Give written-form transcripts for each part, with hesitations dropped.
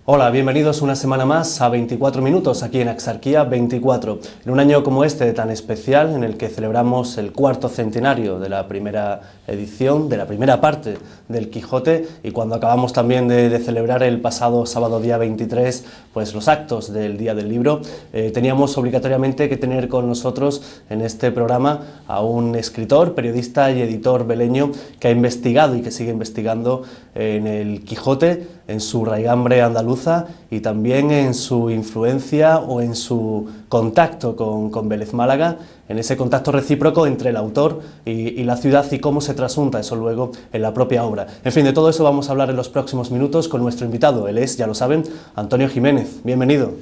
Hola, bienvenidos una semana más a 24 minutos aquí en Axarquía 24. En un año como este tan especial en el que celebramos el cuarto centenario de la primera edición, de la primera parte del Quijote, y cuando acabamos también de celebrar el pasado sábado día 23 pues los actos del Día del Libro, teníamos obligatoriamente que tener con nosotros en este programa a un escritor, periodista y editor beleño que ha investigado y que sigue investigando en el Quijote, en su raigambre andaluza y también en su influencia o en su contacto con Vélez Málaga, en ese contacto recíproco entre el autor y la ciudad y cómo se trasunta eso luego en la propia obra. En fin, de todo eso vamos a hablar en los próximos minutos con nuestro invitado. Él es, ya lo saben, Antonio Jiménez. Bienvenido.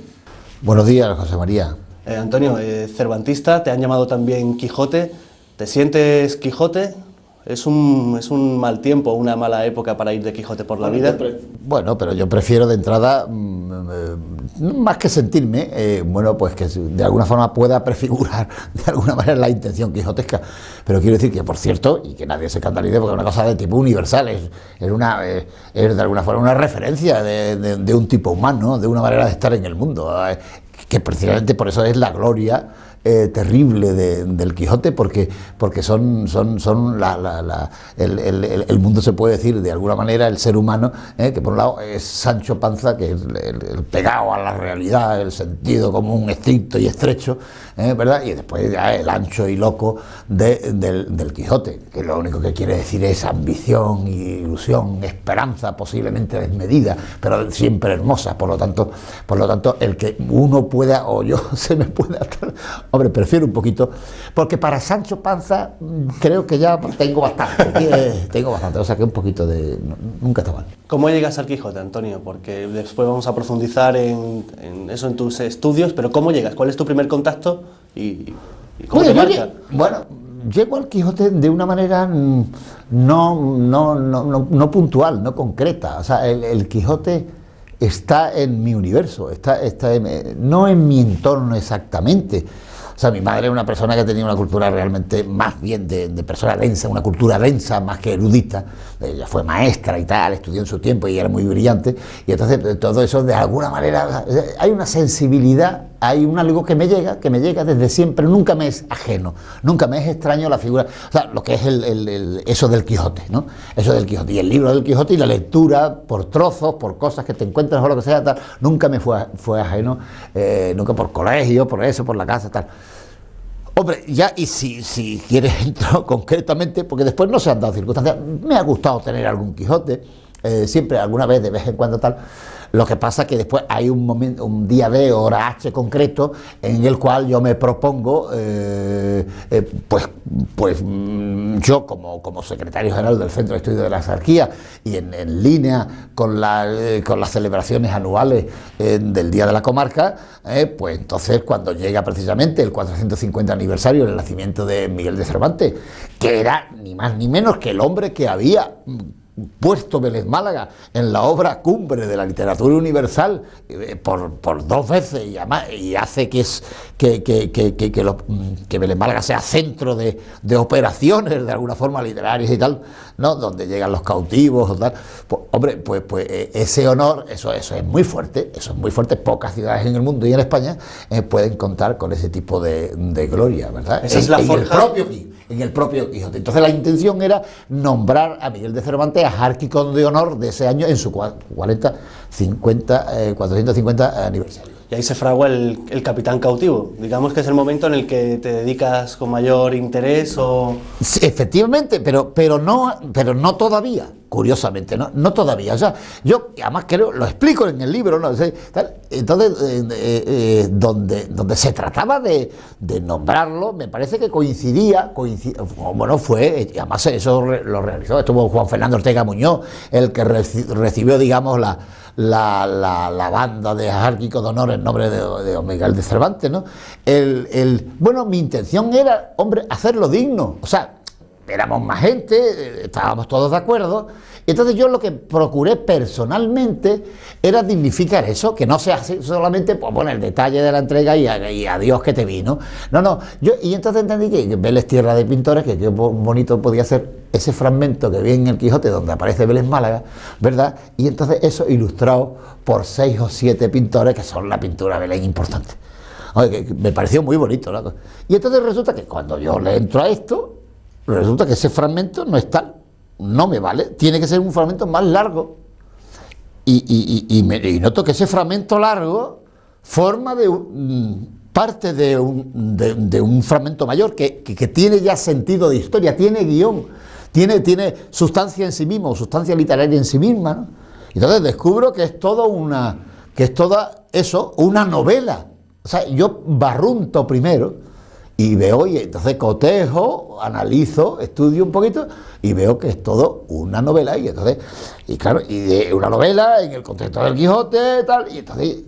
Buenos días, José María. Antonio, cervantista, te han llamado también Quijote. ¿Te sientes Quijote? ¿Es un mal tiempo, una mala época para ir de Quijote por la vida? Bueno, pero yo prefiero de entrada, más que sentirme, pues que de alguna forma pueda prefigurar de alguna manera la intención quijotesca. Pero quiero decir que, por cierto, y que nadie se escandalice, porque es una cosa de tipo universal, es de alguna forma una referencia de un tipo humano, de una manera de estar en el mundo, que precisamente por eso es la gloria terrible del Quijote, porque son el mundo, se puede decir de alguna manera, el ser humano, que por un lado es Sancho Panza, que es el pegado a la realidad, el sentido común estricto y estrecho, ¿verdad? Y después ya el ancho y loco del Quijote, que lo único que quiere decir es ambición, ilusión, esperanza posiblemente desmedida, pero siempre hermosa. Por lo tanto, el que uno pueda, o yo se me pueda estar... Hombre, prefiero un poquito, porque para Sancho Panza creo que ya tengo bastante, o sea que un poquito de... nunca está mal. ¿Cómo llegas al Quijote, Antonio? Porque después vamos a profundizar en eso, en tus estudios, pero ¿cómo llegas? ¿Cuál es tu primer contacto y cómo te marca? Llego al Quijote de una manera no puntual, no concreta. O sea, el Quijote está en mi universo, no en mi entorno exactamente. O sea, mi madre es una persona que tenía una cultura realmente más bien de persona densa, una cultura densa más que erudita. Ella fue maestra y tal, estudió en su tiempo y era muy brillante. Y entonces todo eso de alguna manera, hay una sensibilidad, hay algo que me llega desde siempre, nunca me es ajeno, nunca me es extraño la figura, o sea, lo que es eso del Quijote, ¿no? Eso del Quijote, y el libro del Quijote y la lectura por trozos, por cosas que te encuentras o lo que sea, tal, nunca me fue ajeno, nunca por colegio, por eso, por la casa, tal. Hombre, ya, y si quieres entrar concretamente, porque después no se han dado circunstancias, me ha gustado tener algún Quijote, siempre, alguna vez, de vez en cuando, tal. Lo que pasa es que después hay un momento, un día de hora H concreto, en el cual yo me propongo, yo como secretario general del Centro de Estudios de la Axarquía, y en línea con las celebraciones anuales del Día de la Comarca, pues entonces cuando llega precisamente el 450 aniversario del nacimiento de Miguel de Cervantes, que era ni más ni menos que el hombre que había puesto Vélez Málaga en la obra cumbre de la literatura universal por dos veces, y hace que Vélez Málaga sea centro de operaciones de alguna forma literarias y tal, ¿no? Donde llegan los cautivos o tal. Pues, hombre, pues ese honor, eso es muy fuerte, pocas ciudades en el mundo y en España pueden contar con ese tipo de gloria, ¿verdad? Esa es la forja. En el propio Quijote. Entonces la intención era nombrar a Miguel de Cervantes Ajárquico de honor de ese año en su 450 aniversario. Y ahí se fragua el capitán cautivo. Digamos que es el momento en el que te dedicas con mayor interés o... Sí, efectivamente, pero no todavía, curiosamente, no todavía. O sea, yo además lo explico en el libro, ¿no? Entonces, donde se trataba de nombrarlo, me parece que coincidía, bueno, fue, y además eso lo realizó, estuvo Juan Fernando Ortega Muñoz, el que recibió, digamos, la banda de Ajárquico de honor en nombre de Miguel de Cervantes, ¿no? Bueno, mi intención era, hombre, hacerlo digno, o sea, éramos más gente, estábamos todos de acuerdo. Entonces yo lo que procuré personalmente era dignificar eso, que no sea así solamente pues, bueno, el detalle de la entrega y adiós que te vi, ¿no? No, y entonces entendí que Vélez Tierra de Pintores, que qué bonito podía ser ese fragmento que vi en el Quijote donde aparece Vélez Málaga, ¿verdad? Y entonces eso ilustrado por 6 o 7 pintores que son la pintura de Belén importante. Oye, que me pareció muy bonito, ¿no? Y entonces resulta que cuando yo le entro a esto, resulta que ese fragmento no es tal. No me vale, tiene que ser un fragmento más largo. Y noto que ese fragmento largo forma parte de un fragmento mayor que tiene ya sentido de historia, tiene guión, tiene sustancia en sí mismo, sustancia literaria en sí misma, ¿no? Entonces descubro que es toda una novela. O sea, yo barrunto primero y veo, y entonces cotejo, analizo, estudio un poquito y veo que es todo una novela. Y entonces, y claro, y de una novela en el contexto del Quijote, tal, y entonces,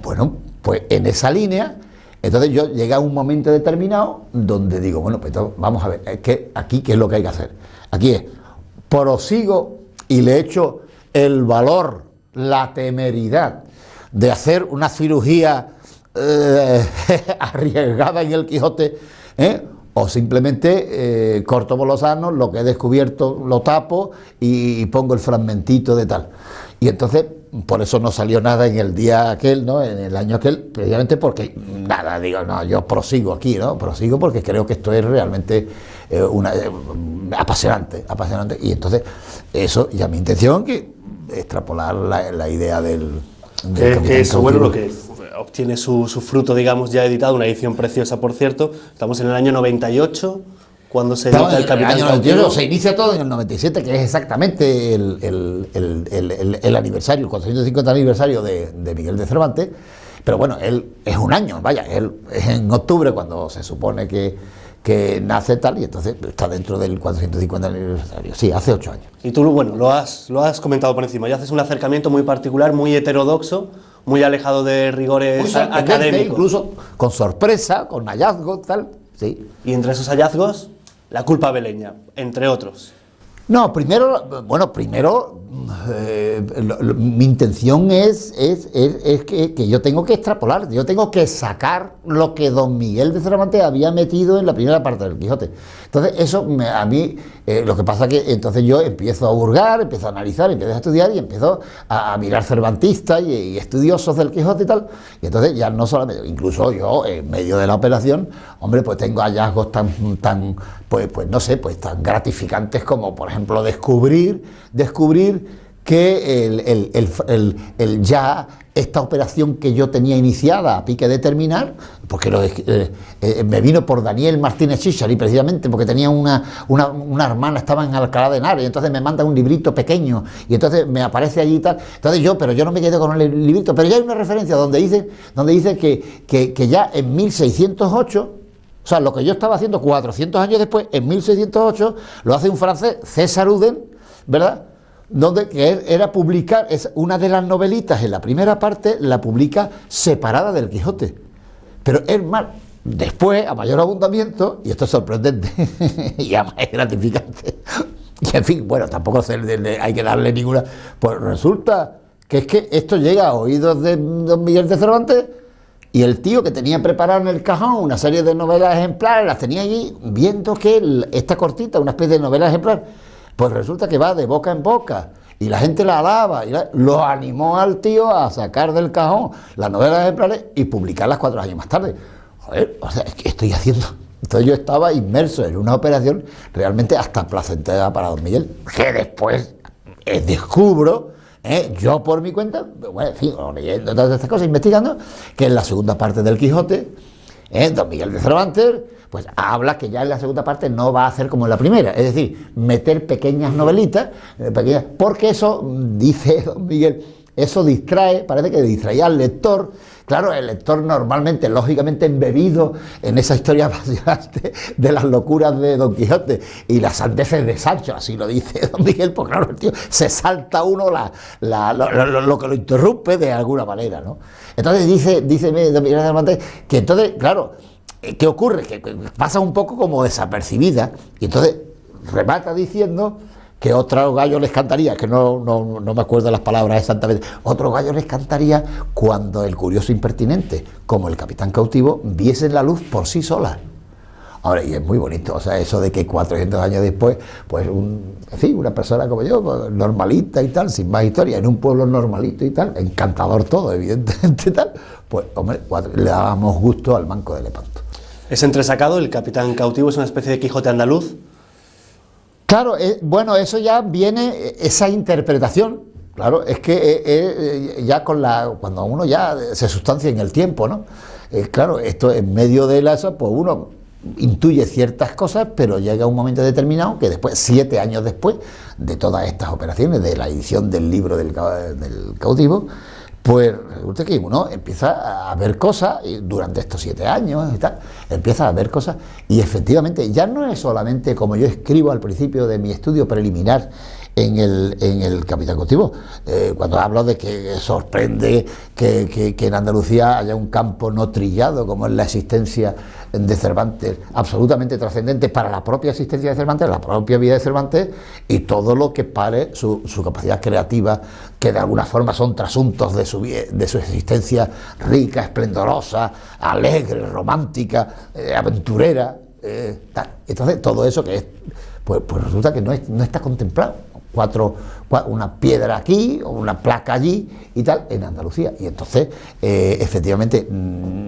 bueno, pues en esa línea, entonces yo llegué a un momento determinado donde digo, bueno, pues entonces, vamos a ver, es que aquí, ¿qué es lo que hay que hacer? Aquí es, prosigo y le echo el valor, la temeridad de hacer una cirugía arriesgada en el Quijote, o simplemente corto por los sanos, lo que he descubierto lo tapo y pongo el fragmentito de tal. Y entonces, por eso no salió nada en el día aquel, ¿no? En el año aquel, precisamente porque, nada, digo, no, yo prosigo aquí, ¿no? Prosigo porque creo que esto es realmente apasionante. Y entonces, eso, ya mi intención, que extrapolar la idea del que eso, bueno, lo que obtiene su fruto, digamos, ya editado, una edición preciosa, por cierto. Estamos en el año 98, cuando se edita el Capitán Cautivo. Se inicia todo en el 97, que es exactamente el aniversario, el 450 aniversario de Miguel de Cervantes. Pero bueno, él es un año, vaya, él es en octubre cuando se supone que nace tal, y entonces está dentro del 450 aniversario. Sí, hace 8 años. Y tú, bueno, lo has comentado por encima, y haces un acercamiento muy particular, muy heterodoxo, muy alejado de rigores académicos. Incluso con sorpresa, con hallazgos, tal, sí. Y entre esos hallazgos, la culpa beleña, entre otros. No, primero, mi intención es que yo tengo que extrapolar, yo tengo que sacar lo que don Miguel de Cervantes había metido en la primera parte del Quijote. Entonces, eso a mí, lo que pasa que entonces yo empiezo a hurgar, empiezo a analizar, empiezo a estudiar y empiezo a mirar cervantistas y estudiosos del Quijote y tal. Y entonces ya no solamente, incluso yo, en medio de la operación, hombre, pues tengo hallazgos tan no sé, pues tan gratificantes como, por ejemplo, descubrir que ya esta operación que yo tenía iniciada a pique de terminar, porque me vino por Daniel Martínez Chichari, precisamente porque tenía una hermana, estaba en Alcalá de Henares, y entonces me manda un librito pequeño, y entonces me aparece allí y tal. Entonces pero yo no me quedé con el librito, pero ya hay una referencia donde dice que ya en 1608, o sea, lo que yo estaba haciendo 400 años después, en 1608, lo hace un francés, César Uden, ¿verdad?, donde que era publicar, es una de las novelitas en la primera parte, la publica separada del Quijote. Pero es más, después, a mayor abundamiento, y esto es sorprendente, y además es gratificante, y en fin, bueno, tampoco hay que darle ninguna, pues resulta que es que esto llega a oídos de don Miguel de Cervantes, y el tío que tenía preparado en el cajón una serie de novelas ejemplares, las tenía allí, viendo que esta cortita, una especie de novela ejemplar, pues resulta que va de boca en boca, y la gente la alaba, y lo animó al tío a sacar del cajón las novelas ejemplares y publicarlas 4 años más tarde. Joder, o sea, ¿qué estoy haciendo? Entonces yo estaba inmerso en una operación realmente hasta placentera para don Miguel, que después descubro, yo por mi cuenta, bueno, en fin, leyendo todas estas cosas, investigando, que en la segunda parte del Quijote, don Miguel de Cervantes, pues habla que ya en la segunda parte no va a hacer como en la primera, es decir, meter pequeñas novelitas, porque eso, dice don Miguel, eso distrae, parece que distraía al lector. Claro, el lector normalmente, lógicamente embebido en esa historia apasionante de las locuras de Don Quijote y las sandeces de Sancho, así lo dice don Miguel, pues claro, el tío se salta uno lo que lo interrumpe de alguna manera, ¿no? Entonces dice don Miguel de Cervantes que entonces, claro, ¿qué ocurre? Que pasa un poco como desapercibida, y entonces remata diciendo que otro gallo les cantaría, que no me acuerdo las palabras exactamente, otro gallo les cantaría cuando el curioso impertinente, como el capitán cautivo, viesen la luz por sí sola. Ahora, y es muy bonito, o sea, eso de que 400 años después, pues en fin, una persona como yo, pues, normalita y tal, sin más historia, en un pueblo normalito y tal, encantador todo, evidentemente tal, pues, hombre, le dábamos gusto al Manco de Lepanto. ¿Es entresacado? ¿El capitán cautivo es una especie de Quijote andaluz? Claro, bueno, eso ya viene, esa interpretación, claro, es que ya cuando uno ya se sustancia en el tiempo, ¿no? Claro, esto en medio de eso, pues uno intuye ciertas cosas, pero llega un momento determinado que después, 7 años después de todas estas operaciones, de la edición del libro del cautivo, pues resulta que uno empieza a ver cosas y durante estos 7 años y tal, empieza a ver cosas y efectivamente ya no es solamente como yo escribo al principio de mi estudio preliminar en el Capitán Cautivo, cuando hablo de que sorprende que en Andalucía haya un campo no trillado como es la existencia de Cervantes, absolutamente trascendente para la propia existencia de Cervantes, la propia vida de Cervantes y todo lo que pare su capacidad creativa, que de alguna forma son trasuntos de su existencia rica, esplendorosa, alegre, romántica, aventurera, tal. Entonces todo eso que es, pues resulta que no está contemplado. Una piedra aquí, o una placa allí y tal, en Andalucía. Y entonces, efectivamente,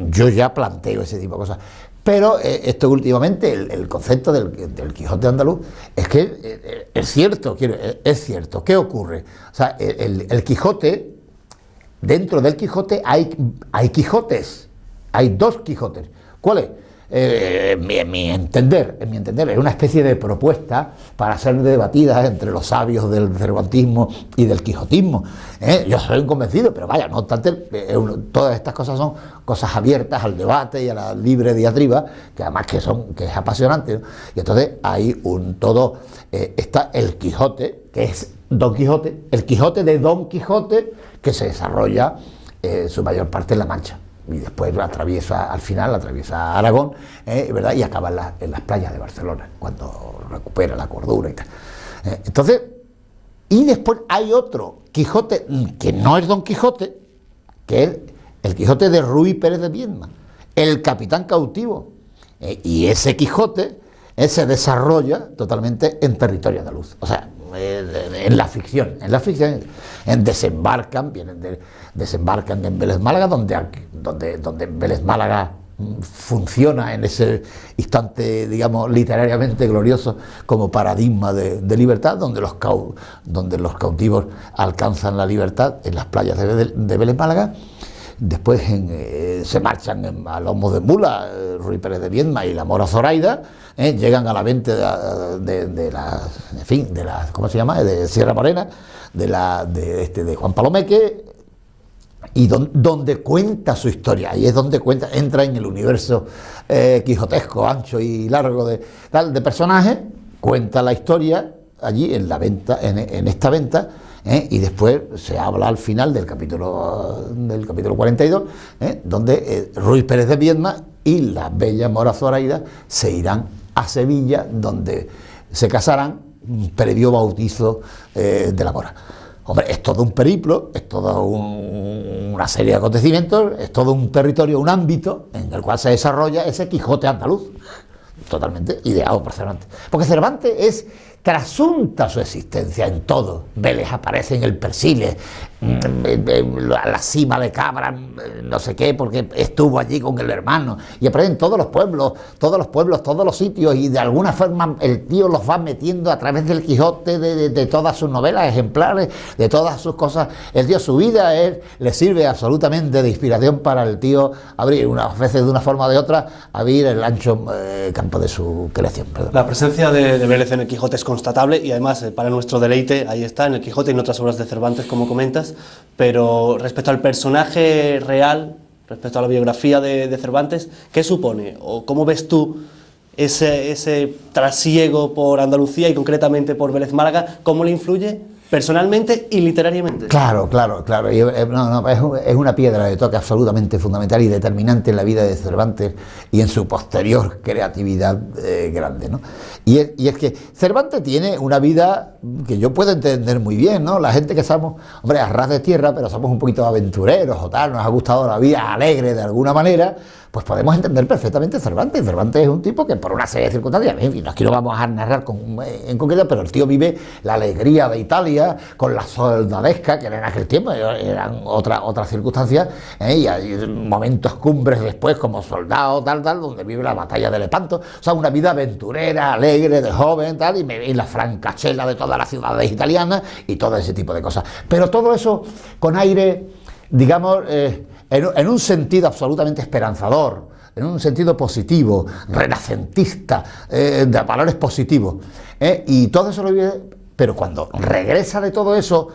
yo ya planteo ese tipo de cosas. Pero esto últimamente, el concepto del Quijote andaluz, es que es cierto, es cierto. ¿Qué ocurre? O sea, el Quijote, dentro del Quijote hay Quijotes, hay 2 Quijotes. ¿Cuál es? En mi entender, es una especie de propuesta para ser debatida entre los sabios del cervantismo y del quijotismo. Yo soy un convencido, pero vaya, no obstante, todas estas cosas son cosas abiertas al debate y a la libre diatriba, que además que es apasionante, ¿no? Y entonces hay está el Quijote, que es Don Quijote, el Quijote de Don Quijote, que se desarrolla su mayor parte en La Mancha. Y después al final atraviesa Aragón, ¿verdad? Y acaba en las playas de Barcelona, cuando recupera la cordura y tal. Entonces, y después hay otro Quijote, que no es Don Quijote, que es el Quijote de Ruy Pérez de Viedma, el capitán cautivo. Y ese Quijote se desarrolla totalmente en territorio andaluz. O sea, en la ficción, desembarcan en Vélez Málaga, donde Vélez Málaga funciona en ese instante, digamos, literariamente glorioso como paradigma de libertad, donde los cautivos alcanzan la libertad en las playas de Vélez Málaga. Después se marchan a lomos de mula, Ruy Pérez de Viedma y la Mora Zoraida, llegan a la venta de ¿cómo se llama?, de Sierra Morena, de Juan Palomeque, y donde cuenta su historia, y es donde entra en el universo quijotesco, ancho y largo de personajes, cuenta la historia allí en la venta, en esta venta. Y después se habla al final del capítulo 42, donde Ruy Pérez de Viedma y la bella Mora Zoraida se irán a Sevilla, donde se casarán previo bautizo de la Mora. Hombre, es todo un periplo, es toda una serie de acontecimientos, es todo un territorio, un ámbito en el cual se desarrolla ese Quijote andaluz, totalmente ideado por Cervantes. Porque Cervantes trasunta su existencia en todo. Vélez aparece en el Persiles, a la cima de Cabra, no sé qué, porque estuvo allí con el hermano, y aparecen todos los pueblos, todos los sitios, y de alguna forma el tío los va metiendo a través del Quijote, de todas sus novelas ejemplares, de todas sus cosas. El tío, su vida le sirve absolutamente de inspiración para el tío abrir, unas veces de una forma o de otra, abrir el ancho campo de su creación. Perdón. La presencia de Vélez en el Quijote es constatable, y además para nuestro deleite ahí está, en el Quijote y en otras obras de Cervantes, como comentas. Pero respecto al personaje real, respecto a la biografía de Cervantes, ¿qué supone? ¿O cómo ves tú ese trasiego por Andalucía y concretamente por Vélez Málaga? ¿Cómo le influye personalmente y literariamente. Claro. Y, es una piedra de toque absolutamente fundamental y determinante en la vida de Cervantes y en su posterior creatividad grande, ¿no? Y es que Cervantes tiene una vida que yo puedo entender muy bien, ¿no? La gente que somos, hombre, a ras de tierra, pero somos un poquito aventureros o tal, nos ha gustado la vida alegre de alguna manera, pues podemos entender perfectamente Cervantes. Cervantes es un tipo que por una serie de circunstancias, en fin, aquí no vamos a narrar en concreto, pero el tío vive la alegría de Italia con la soldadesca, que era en aquel tiempo, eran otras circunstancias, y hay momentos cumbres después como soldado, tal, donde vive la batalla de Lepanto, o sea, una vida aventurera, alegre, de joven, tal, y la francachela de todas las ciudades italianas y todo ese tipo de cosas. Pero todo eso con aire, digamos, en un sentido absolutamente esperanzador, en un sentido positivo, renacentista, de valores positivos, y todo eso lo vive, pero cuando regresa de todo eso,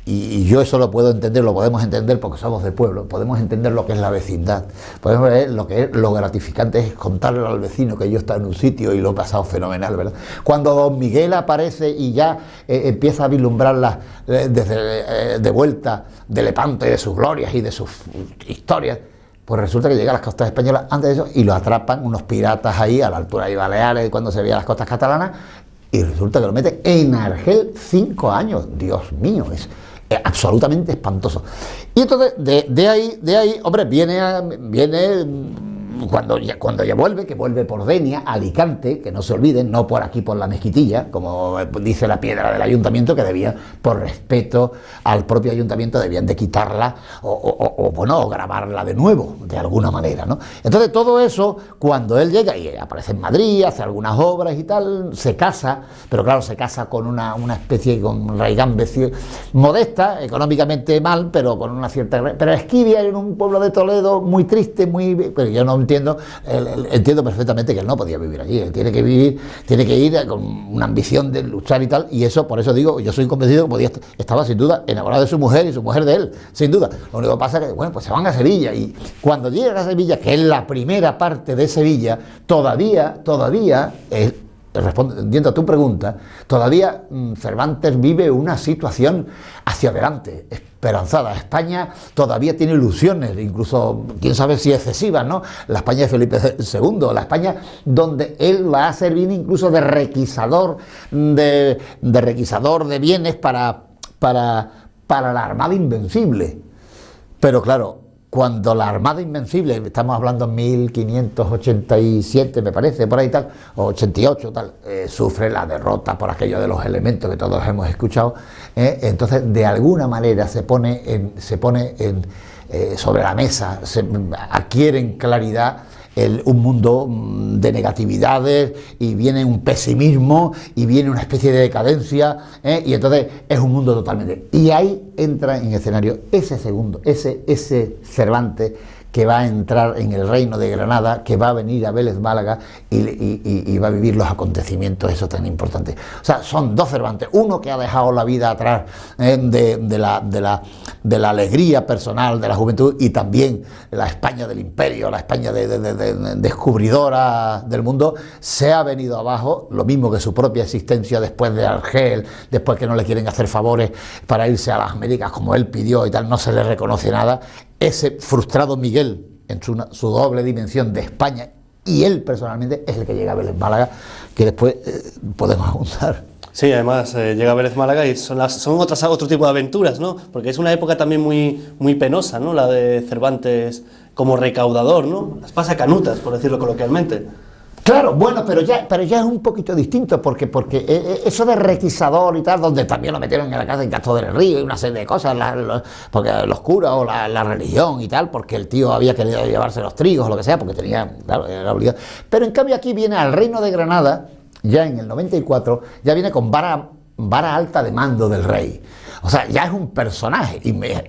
y yo eso lo puedo entender, lo podemos entender porque somos de pueblo, podemos entender lo que es la vecindad, podemos ver lo gratificante es contarle al vecino que yo estoy en un sitio y lo he pasado fenomenal, ¿verdad? Cuando Don Miguel aparece y ya empieza a vislumbrarlas desde de vuelta de Lepanto y de sus glorias y de sus historias, pues resulta que llega a las costas españolas antes de eso y lo atrapan unos piratas ahí a la altura de Baleares cuando se veía las costas catalanas y resulta que lo mete en Argel 5 años, Dios mío, es absolutamente espantoso. Y entonces de ahí, hombre, viene cuando ya vuelve por Denia, Alicante, que no se olviden, no por aquí por la mezquitilla, como dice la piedra del ayuntamiento, que debían, por respeto al propio ayuntamiento, debían de quitarla o grabarla de nuevo, de alguna manera, ¿no? Entonces todo eso, cuando él llega y aparece en Madrid, hace algunas obras y tal, se casa, pero claro, se casa con una especie, con raigambe modesta, económicamente mal, pero con una cierta... Pero Esquivia en un pueblo de Toledo muy triste, pero yo no entiendo perfectamente que él no podía vivir allí, él tiene que ir con una ambición de luchar y tal, y eso, por eso digo, yo soy convencido que estaba sin duda enamorado de su mujer y su mujer de él, sin duda. Lo único que pasa es que, bueno, pues se van a Sevilla, y cuando llegan a Sevilla, que es la primera parte de Sevilla, todavía respondiendo a tu pregunta, todavía Cervantes vive una situación hacia adelante, esperanzada. España todavía tiene ilusiones, incluso, quién sabe si excesivas, ¿no? La España de Felipe II, la España donde él va a servir incluso de requisador de bienes para la Armada Invencible. Pero claro, cuando la Armada Invencible, estamos hablando en 1587, me parece, por ahí tal, o 88, tal, sufre la derrota por aquello de los elementos que todos hemos escuchado, entonces de alguna manera se pone sobre la mesa, adquieren claridad un mundo de negatividades, y viene un pesimismo y viene una especie de decadencia, y entonces es un mundo totalmente... Y ahí entra en escenario ese Cervantes que va a entrar en el reino de Granada, que va a venir a Vélez Málaga y va a vivir los acontecimientos esos tan importantes. O sea, son dos Cervantes, uno que ha dejado la vida atrás de la alegría personal de la juventud, y también la España del imperio, la España descubridora del mundo, se ha venido abajo, lo mismo que su propia existencia después de Argel, después que no le quieren hacer favores para irse a las Américas como él pidió y tal, no se le reconoce nada. Ese frustrado Miguel, en su doble dimensión de España, y él personalmente, es el que llega a Vélez Málaga, que después podemos abundar. Sí, además llega a Vélez Málaga y son otro tipo de aventuras, ¿no? Porque es una época también muy penosa, ¿no? La de Cervantes como recaudador, ¿no? Las pasa canutas, por decirlo coloquialmente. Claro, bueno, pero ya es un poquito distinto, porque eso de requisador y tal, donde también lo metieron en la cárcel en Castro del Río y una serie de cosas, porque los curas o la religión y tal, porque el tío había querido llevarse los trigos o lo que sea, porque tenía, claro, era obligado. Pero en cambio aquí viene al reino de Granada, ya en el 94, ya viene con vara alta de mando del rey. O sea, ya es un personaje,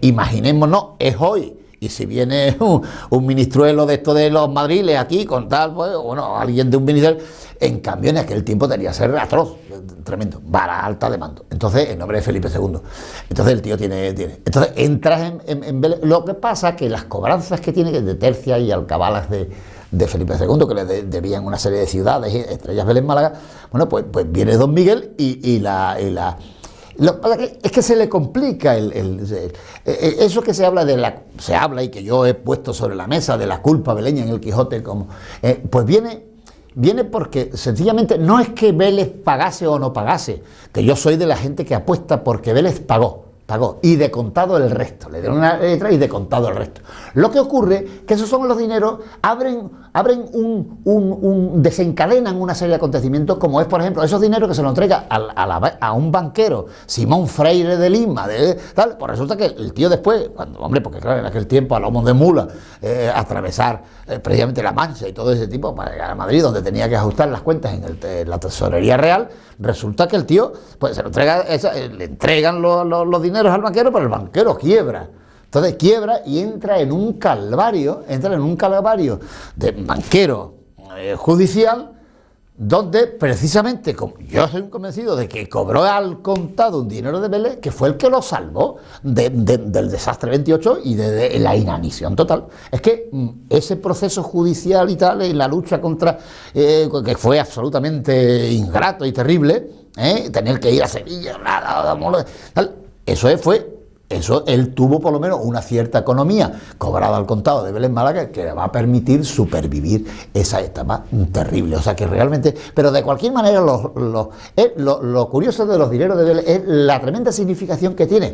imaginémonos, es hoy. Y si viene un ministruelo de esto de los madriles aquí con tal, pues, bueno, alguien de un ministerio, en cambio en aquel tiempo tenía que ser atroz, tremendo, vara alta de mando. Entonces, en nombre de Felipe II. Entonces el tío tiene. Entonces entras en Vélez. Lo que pasa que las cobranzas que tiene, que de tercias y alcabalas de Felipe II, que le debían una serie de ciudades, entre ellas Vélez Málaga, bueno, pues viene Don Miguel y Lo que pasa es que se le complica eso que se habla se habla y que yo he puesto sobre la mesa de la culpa beleña en el Quijote, pues viene porque sencillamente no es que Vélez pagase o no pagase, que yo soy de la gente que apuesta porque Vélez pagó y de contado el resto, le dieron una letra y de contado el resto. Lo que ocurre que esos son los dineros, desencadenan una serie de acontecimientos, como es, por ejemplo, esos dineros que se lo entrega a un banquero, Simón Freire de Lima, pues resulta que el tío después, porque claro, en aquel tiempo a lomos de mula, atravesar precisamente la Mancha y todo ese tipo para llegar a Madrid, donde tenía que ajustar las cuentas en la tesorería real, resulta que el tío, pues se lo entrega, le entregan los dineros al banquero, pero el banquero quiebra. Entonces quiebra y entra en un calvario de banquero judicial, donde precisamente, como yo soy convencido de que cobró al contado un dinero de Vélez, que fue el que lo salvó del desastre 28 y de la inanición total. Es que ese proceso judicial y tal, y la lucha contra, que fue absolutamente ingrato y terrible, tener que ir a Sevilla, tal, eso él tuvo por lo menos una cierta economía cobrada al contado de Vélez Málaga que le va a permitir supervivir esa etapa terrible. O sea que realmente, pero de cualquier manera lo curioso de los dineros de Vélez es la tremenda significación que tiene.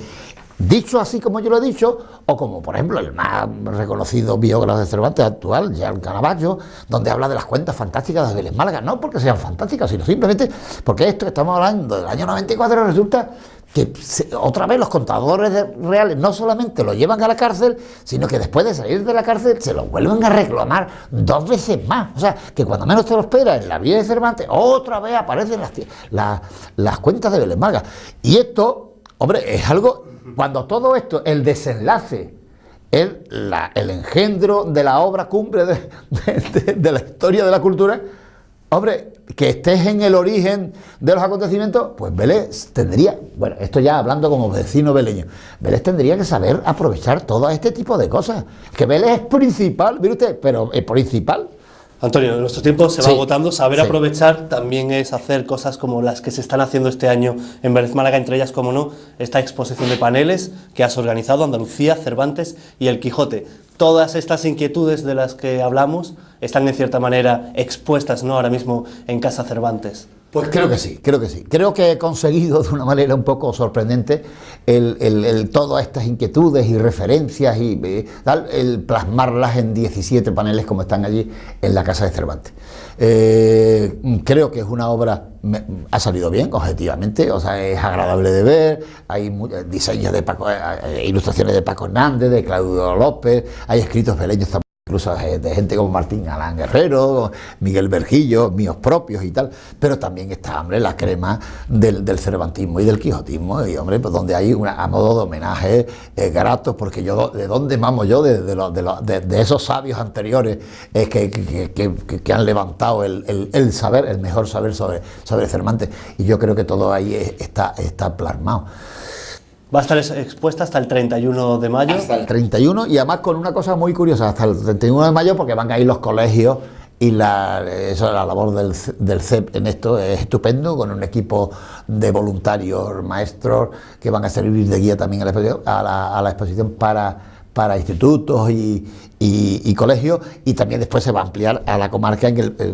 Dicho así como yo lo he dicho, o como por ejemplo el más reconocido biógrafo de Cervantes actual, Jean Canavallo, donde habla de las cuentas fantásticas de Vélez Málaga, no porque sean fantásticas, sino simplemente porque esto que estamos hablando del año 94 resulta que otra vez los contadores reales no solamente lo llevan a la cárcel, sino que después de salir de la cárcel se lo vuelven a reclamar 2 veces más. O sea, que cuando menos te lo esperas en la vida de Cervantes, otra vez aparecen las cuentas de Vélez Málaga. Y esto, hombre, es algo, cuando todo esto, el desenlace, el engendro de la obra cumbre de la historia de la cultura, hombre, que estés en el origen de los acontecimientos, pues Vélez tendría, bueno, esto ya hablando como vecino veleño, Vélez tendría que saber aprovechar todo este tipo de cosas. Que Vélez es principal, mire usted, pero es principal. Antonio, nuestro tiempo se va agotando. Saber aprovechar también es hacer cosas como las que se están haciendo este año en Vélez Málaga, entre ellas, como no, esta exposición de paneles que has organizado, Andalucía, Cervantes y El Quijote. Todas estas inquietudes de las que hablamos están en cierta manera expuestas, ¿no?, ahora mismo en Casa Cervantes. Pues creo que sí. Creo que he conseguido de una manera un poco sorprendente todas estas inquietudes y referencias y el plasmarlas en 17 paneles como están allí en la Casa de Cervantes. Creo que es una obra, ha salido bien, objetivamente, o sea, es agradable de ver, hay diseños de ilustraciones de Paco Hernández, de Claudio López, hay escritos veleños también, incluso de gente como Martín Galán Guerrero, Miguel Vergillo, míos propios y tal, pero también está, hombre, la crema del cervantismo y del quijotismo, y hombre, pues donde hay a modo de homenaje gratos, porque yo, ¿de dónde mamo yo? De esos sabios anteriores que han levantado el saber, el mejor saber sobre Cervantes, y yo creo que todo ahí está plasmado. Va a estar expuesta hasta el 31 de mayo. Hasta el 31, y además con una cosa muy curiosa, hasta el 31 de mayo, porque van a ir los colegios y la labor del CEP en esto es estupendo, con un equipo de voluntarios, maestros, que van a servir de guía también a la exposición para institutos y colegios, y también después se va a ampliar a la comarca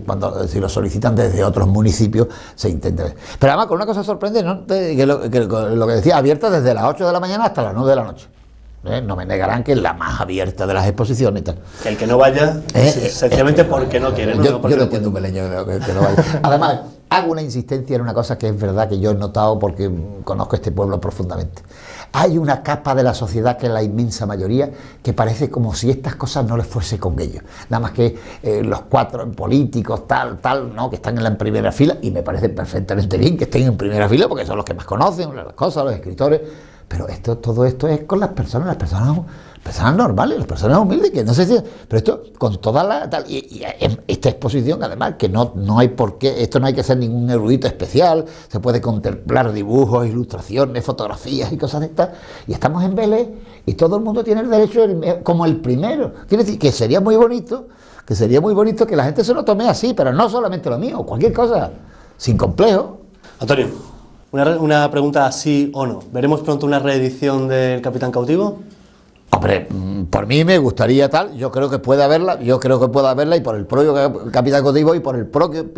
cuando si lo solicitan desde otros municipios se intenta. Pero además con una cosa sorprendente, ¿no? que lo que decía, abierta desde las 8 de la mañana hasta las 9 de la noche. No me negarán que es la más abierta de las exposiciones y tal. Que el que no vaya, sencillamente porque no quiere. Yo no entiendo un beleño que no vaya. Además, hago una insistencia en una cosa que es verdad que yo he notado porque conozco este pueblo profundamente. Hay una capa de la sociedad, que es la inmensa mayoría, que parece como si estas cosas no les fuese con ellos. Nada más que los 4 políticos, tal, ¿no?, que están en primera fila, y me parece perfectamente bien que estén en primera fila porque son los que más conocen las cosas, los escritores. Pero todo esto es con las personas normales, las personas humildes, que no sé si... Pero esto, con toda la... y esta exposición, además, que no hay por qué... Esto no hay que ser ningún erudito especial, se puede contemplar dibujos, ilustraciones, fotografías y cosas de estas, y estamos en Vélez, y todo el mundo tiene el derecho, como el primero. Quiere decir que sería muy bonito que la gente se lo tome así, pero no solamente lo mío, cualquier cosa, sin complejo. Antonio, Una pregunta sí o no. ¿Veremos pronto una reedición del Capitán Cautivo? Hombre, por mí me gustaría tal, yo creo que puede haberla, y por el propio Capitán Cautivo y por el propio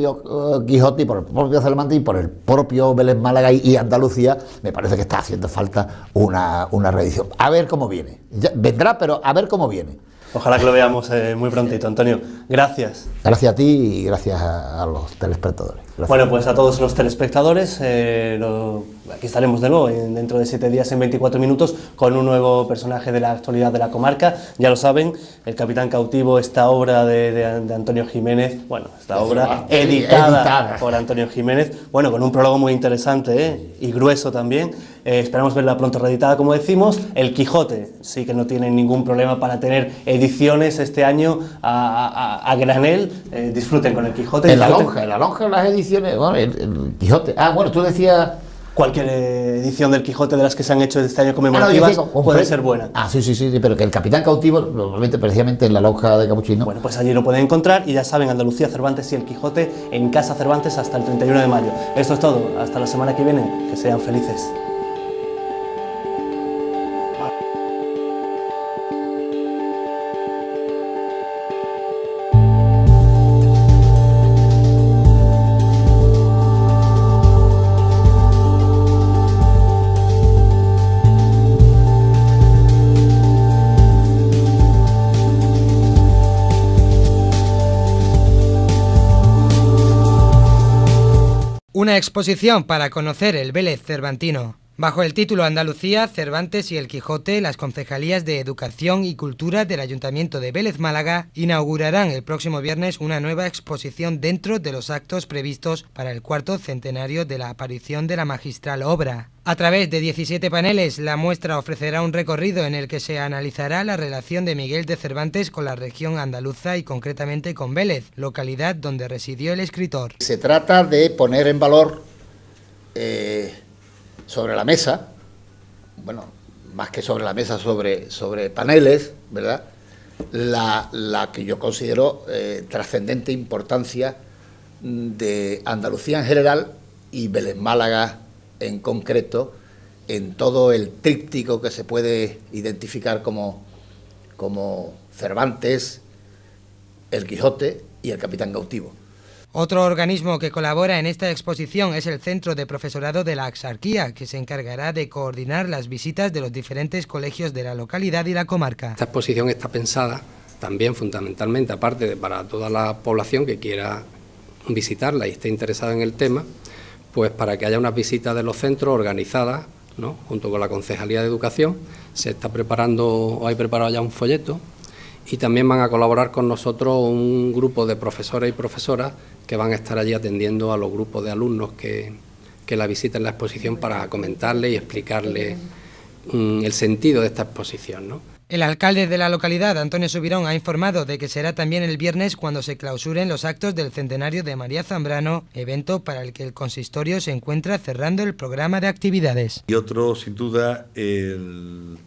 Quijote y por el propio Cervantes y por el propio Vélez Málaga y Andalucía, me parece que está haciendo falta una reedición. A ver cómo viene. Ya, vendrá, pero a ver cómo viene. Ojalá que lo veamos muy prontito. Antonio, gracias. Gracias a ti y gracias a los telespectadores. Gracias. Bueno, pues a todos los telespectadores, aquí estaremos de nuevo dentro de 7 días en 24 minutos con un nuevo personaje de la actualidad de la comarca. Ya lo saben, El Capitán Cautivo, esta obra de Antonio Jiménez, bueno, esta obra editada por Antonio Jiménez, bueno, con un prólogo muy interesante y grueso también. Esperamos verla pronto reeditada, como decimos. El Quijote sí que no tiene ningún problema para tener ediciones este año a granel. Disfruten con el Quijote. En la lonja las ediciones, bueno, el Quijote. Ah, bueno, tú decías... Cualquier edición del Quijote de las que se han hecho este año conmemorativas puede ser buena. Ah, sí, pero que el Capitán Cautivo, normalmente, precisamente en la lonja de Capuchino. Bueno, pues allí lo pueden encontrar y ya saben, Andalucía, Cervantes y el Quijote en Casa Cervantes hasta el 31 de mayo. Esto es todo, hasta la semana que viene, que sean felices. Una exposición para conocer el Vélez cervantino. Bajo el título Andalucía, Cervantes y el Quijote, las concejalías de Educación y Cultura del Ayuntamiento de Vélez Málaga inaugurarán el próximo viernes una nueva exposición dentro de los actos previstos para el cuarto centenario de la aparición de la magistral obra. A través de 17 paneles, la muestra ofrecerá un recorrido en el que se analizará la relación de Miguel de Cervantes con la región andaluza y concretamente con Vélez, localidad donde residió el escritor. Se trata de poner en valor sobre la mesa, bueno, más que sobre la mesa, sobre paneles, ¿verdad?, la que yo considero trascendente importancia de Andalucía en general y Vélez Málaga en concreto, en todo el tríptico que se puede identificar como Cervantes, el Quijote y el Capitán Cautivo. Otro organismo que colabora en esta exposición es el Centro de Profesorado de la Axarquía, que se encargará de coordinar las visitas de los diferentes colegios de la localidad y la comarca. Esta exposición está pensada también fundamentalmente, aparte de para toda la población que quiera visitarla y esté interesada en el tema, pues para que haya unas visitas de los centros organizadas, ¿no?, junto con la Concejalía de Educación. Se está preparando, o hay preparado ya un folleto, y también van a colaborar con nosotros un grupo de profesores y profesoras que van a estar allí atendiendo a los grupos de alumnos que la visiten la exposición para comentarles y explicarles el sentido de esta exposición, ¿no? El alcalde de la localidad, Antonio Subirón, ha informado de que será también el viernes cuando se clausuren los actos del centenario de María Zambrano, evento para el que el consistorio se encuentra cerrando el programa de actividades. Y otro, sin duda, el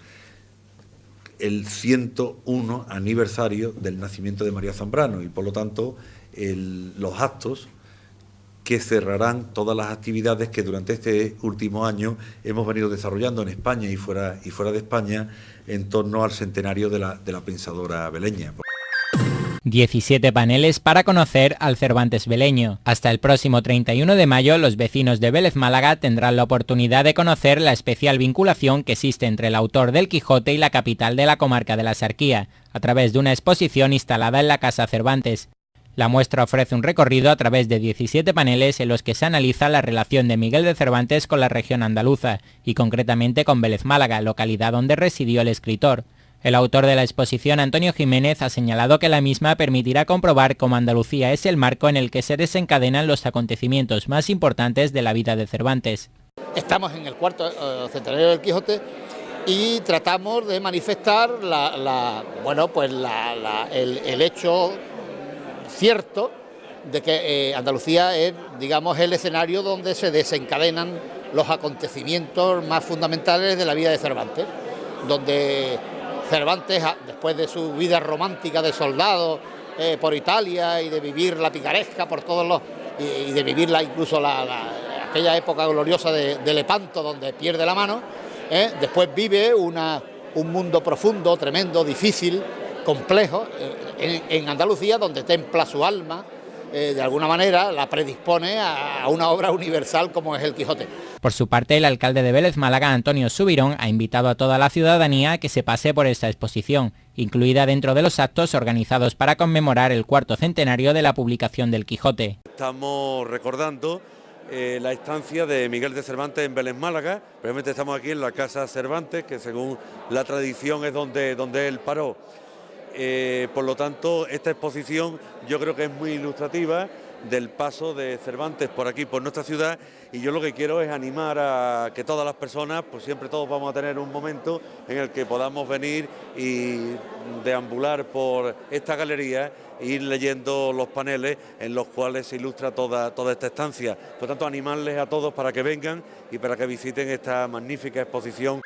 101 aniversario del nacimiento de María Zambrano y, por lo tanto, los actos que cerrarán todas las actividades que durante este último año hemos venido desarrollando en España y fuera de España en torno al centenario de la pensadora veleña. 17 paneles para conocer al Cervantes veleño. Hasta el próximo 31 de mayo, los vecinos de Vélez Málaga tendrán la oportunidad de conocer la especial vinculación que existe entre el autor del Quijote y la capital de la comarca de la Axarquía, a través de una exposición instalada en la Casa Cervantes. La muestra ofrece un recorrido a través de 17 paneles en los que se analiza la relación de Miguel de Cervantes con la región andaluza, y concretamente con Vélez Málaga, localidad donde residió el escritor. El autor de la exposición, Antonio Jiménez, ha señalado que la misma permitirá comprobar cómo Andalucía es el marco en el que se desencadenan los acontecimientos más importantes de la vida de Cervantes. Estamos en el cuarto centenario del Quijote y tratamos de manifestar el hecho cierto de que Andalucía es, digamos, el escenario donde se desencadenan los acontecimientos más fundamentales de la vida de Cervantes, donde Cervantes, después de su vida romántica de soldado por Italia y de vivir la picaresca por todos los y de vivir incluso hasta aquella época gloriosa de Lepanto, donde pierde la mano, después vive un mundo profundo, tremendo, difícil, complejo, en Andalucía, donde templa su alma, de alguna manera la predispone a una obra universal como es el Quijote. Por su parte, el alcalde de Vélez Málaga, Antonio Subirón, ha invitado a toda la ciudadanía a que se pase por esta exposición, incluida dentro de los actos organizados para conmemorar el cuarto centenario de la publicación del Quijote. Estamos recordando la estancia de Miguel de Cervantes en Vélez Málaga. Realmente estamos aquí en la Casa Cervantes, que según la tradición es donde él paró. Por lo tanto, esta exposición yo creo que es muy ilustrativa del paso de Cervantes por aquí, por nuestra ciudad, y yo lo que quiero es animar a que todas las personas, pues siempre todos vamos a tener un momento en el que podamos venir y deambular por esta galería e ir leyendo los paneles en los cuales se ilustra toda esta estancia. Por tanto, animarles a todos para que vengan y para que visiten esta magnífica exposición.